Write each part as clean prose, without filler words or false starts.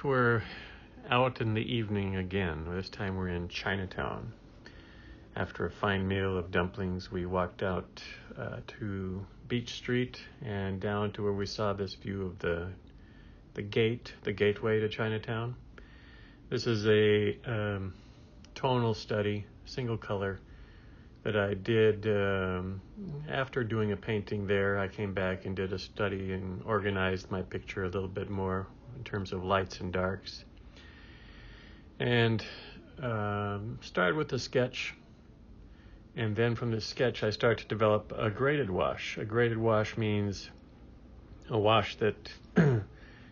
we're out in the evening again. This time we're in Chinatown. After a fine meal of dumplings, we walked out to Beach Street and down to where we saw this view of the gateway to Chinatown. This is a tonal study, single color, that I did after doing a painting there. I came back and did a study and organized my picture a little bit more in terms of lights and darks. And started with a sketch. And then from the sketch, I start to develop a graded wash. A graded wash means a wash that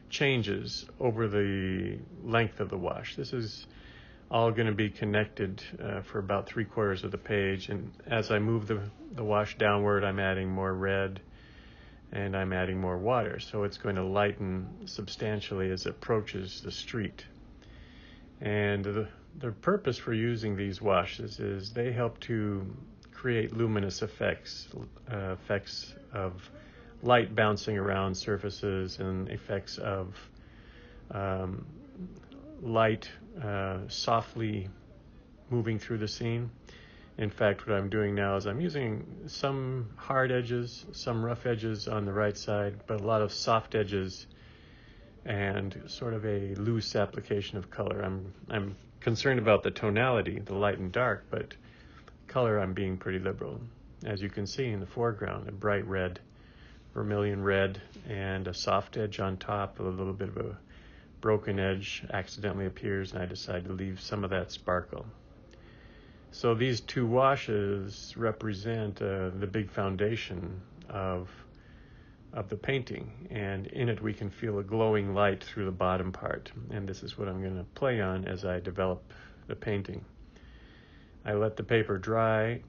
changes over the length of the wash. This is all going to be connected for about 3/4 of the page. And as I move the wash downward, I'm adding more red and I'm adding more water. So it's going to lighten substantially as it approaches the street. And the purpose for using these washes is they help to create luminous effects of light bouncing around surfaces and effects of light softly moving through the scene. In fact, what I'm doing now is I'm using some hard edges, some rough edges on the right side, but a lot of soft edges and sort of a loose application of color. I'm concerned about the tonality, the light and dark, but color I'm being pretty liberal. As you can see in the foreground, a bright red, vermilion red, and a soft edge on top, a little bit of a broken edge accidentally appears, and I decide to leave some of that sparkle. So these two washes represent the big foundation of the painting, and in it we can feel a glowing light through the bottom part, and this is what I'm going to play on as I develop the painting. I let the paper dry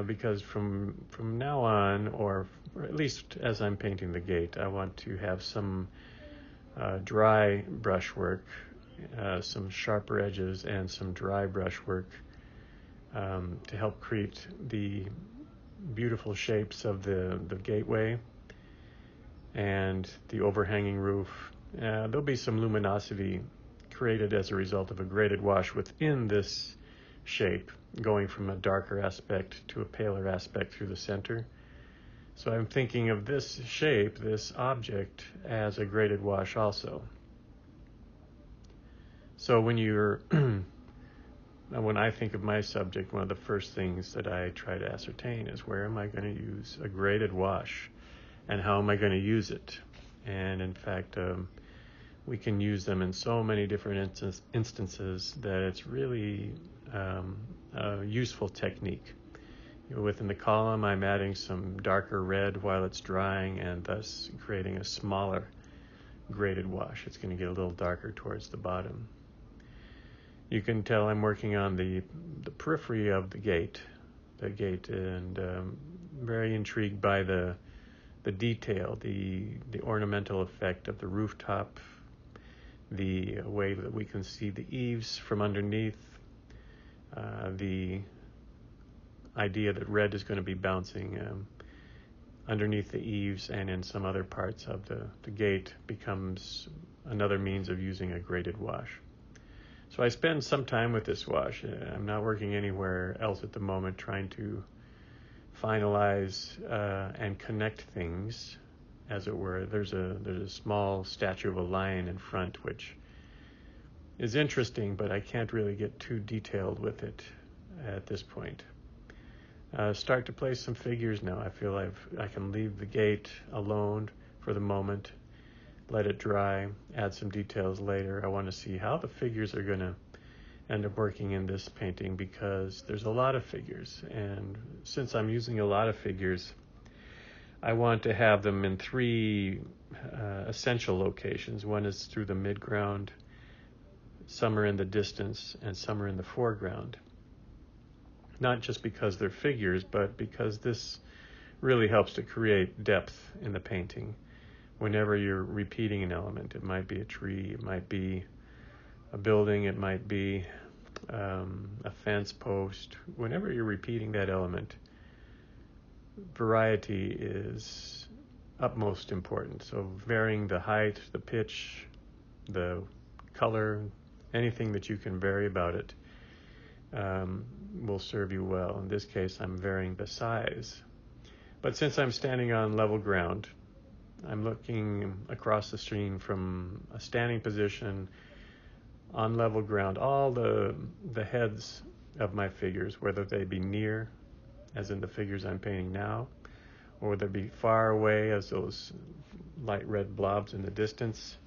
because from now on, or at least as I'm painting the gate, I want to have some dry brushwork, some sharper edges and some dry brushwork to help create the beautiful shapes of the gateway and the overhanging roof. There'll be some luminosity created as a result of a graded wash within this shape, going from a darker aspect to a paler aspect through the center. So I'm thinking of this shape, this object, as a graded wash also. So when I think of my subject, one of the first things that I try to ascertain is where am I going to use a graded wash and how am I going to use it? And in fact, we can use them in so many different instances that it's really a useful technique. Within the column, I'm adding some darker red while it's drying and thus creating a smaller graded wash. It's going to get a little darker towards the bottom. You can tell I'm working on the periphery of the gate, and very intrigued by the detail, the ornamental effect of the rooftop, the way that we can see the eaves from underneath, the idea that red is going to be bouncing underneath the eaves and in some other parts of the gate becomes another means of using a graded wash. So I spend some time with this wash. I'm not working anywhere else at the moment trying to finalize and connect things, as it were. There's a small statue of a lion in front, which is interesting, but I can't really get too detailed with it at this point. Start to place some figures now. I feel I can leave the gate alone for the moment, let it dry, add some details later. I want to see how the figures are going to end up working in this painting because there's a lot of figures, and since I'm using a lot of figures, I want to have them in three essential locations. One is through the midground, some are in the distance, and some are in the foreground. Not just because they're figures, but because this really helps to create depth in the painting. Whenever you're repeating an element, it might be a tree, it might be a building, it might be a fence post. Whenever you're repeating that element, variety is utmost important. So varying the height, the pitch, the color, anything that you can vary about it will serve you well. In this case, I'm varying the size. But since I'm standing on level ground, I'm looking across the screen from a standing position on level ground. All the heads of my figures, whether they be near, as in the figures I'm painting now, or whether they be far away, as those light red blobs in the distance,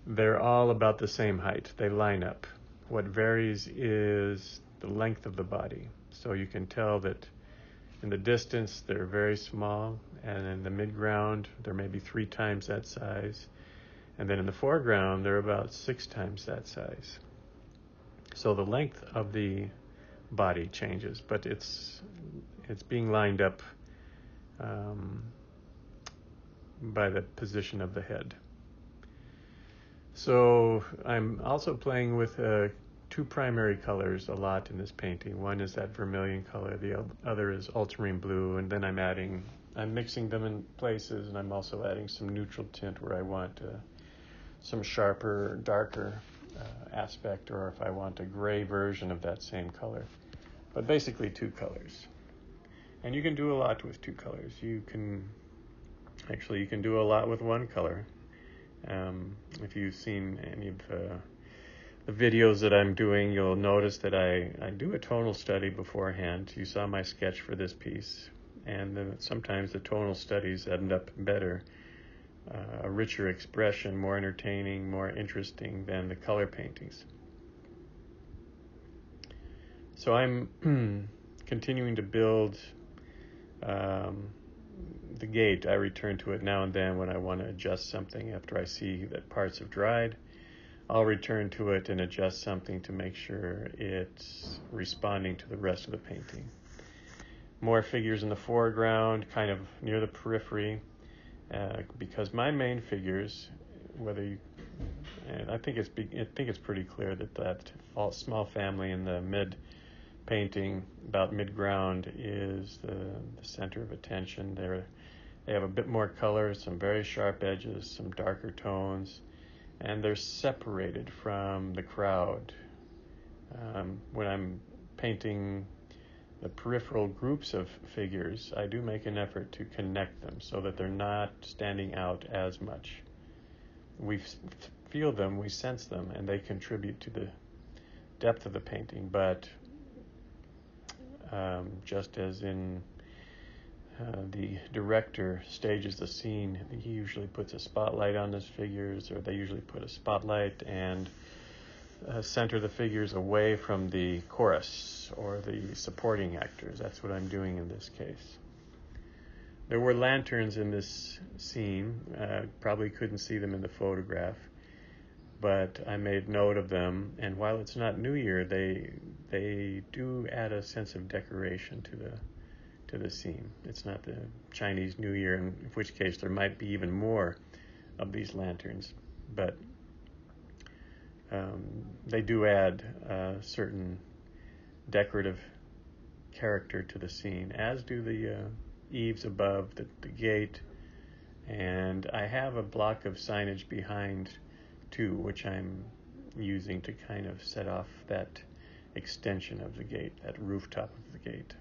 they're all about the same height. They line up. What varies is the length of the body. So you can tell that in the distance they're very small, and in the midground they're maybe 3 times that size, and then in the foreground they're about 6 times that size. So the length of the body changes, but it's being lined up by the position of the head. So I'm also playing with 2 primary colors a lot in this painting. One is that vermilion color, the other is ultramarine blue, and then I'm mixing them in places, and I'm also adding some neutral tint where I want some sharper, darker aspect, or if I want a gray version of that same color. But basically 2 colors. And you can do a lot with 2 colors. You can do a lot with 1 color. If you've seen any of the videos that I'm doing, you'll notice that I do a tonal study beforehand. You saw my sketch for this piece, and then sometimes the tonal studies end up better, a richer expression, more entertaining, more interesting than the color paintings. So I'm continuing to build the gate. I return to it now and then when I want to adjust something after I see that parts have dried. I'll return to it and adjust something to make sure it's responding to the rest of the painting. More figures in the foreground, kind of near the periphery, because my main figures, and I think it's pretty clear that small family in the mid painting, about mid-ground, is the center of attention. They have a bit more color, some very sharp edges, some darker tones, and they're separated from the crowd. When I'm painting the peripheral groups of figures, I do make an effort to connect them so that they're not standing out as much. We feel them, we sense them, and they contribute to the depth of the painting. But just as in the director stages the scene, he usually puts a spotlight on his figures, or they usually put a spotlight and center the figures away from the chorus or the supporting actors. That's what I'm doing in this case. There were lanterns in this scene. Probably couldn't see them in the photograph, but I made note of them, and while it's not New Year, they do add a sense of decoration to the scene. It's not the Chinese New Year, in which case there might be even more of these lanterns, but they do add a certain decorative character to the scene, as do the eaves above the gate, and I have a block of signage behind too, which I'm using to kind of set off that extension of the gate, that rooftop of the gate.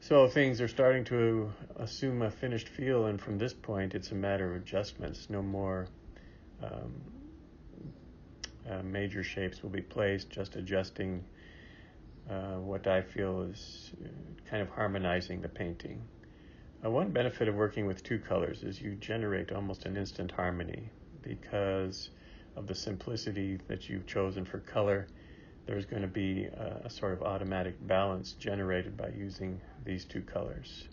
So things are starting to assume a finished feel, and from this point it's a matter of adjustments. No more major shapes will be placed, just adjusting what I feel is kind of harmonizing the painting. One benefit of working with 2 colors is you generate almost an instant harmony because of the simplicity that you've chosen for color. There's going to be a sort of automatic balance generated by using these 2 colors.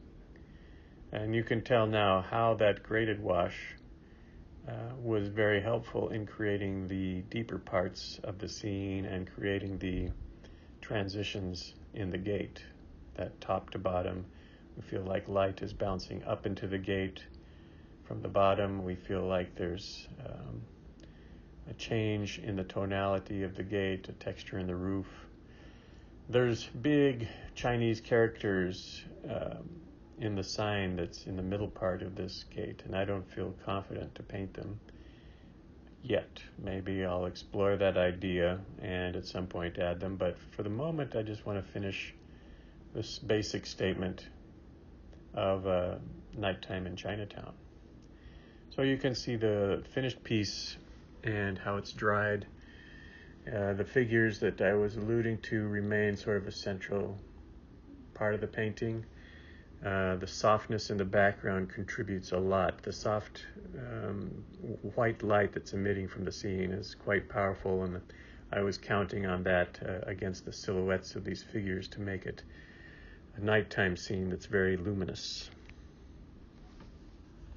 And you can tell now how that graded wash was very helpful in creating the deeper parts of the scene and creating the transitions in the gate, that top to bottom. We feel like light is bouncing up into the gate from the bottom. We feel like there's a change in the tonality of the gate, a texture in the roof. There's big Chinese characters in the sign that's in the middle part of this gate, and I don't feel confident to paint them yet. Maybe I'll explore that idea and at some point add them, but for the moment I just want to finish this basic statement of nighttime in Chinatown. So you can see the finished piece and how it's dried. The figures that I was alluding to remain sort of a central part of the painting. The softness in the background contributes a lot. The soft white light that's emitting from the scene is quite powerful, and I was counting on that against the silhouettes of these figures to make it a nighttime scene that's very luminous.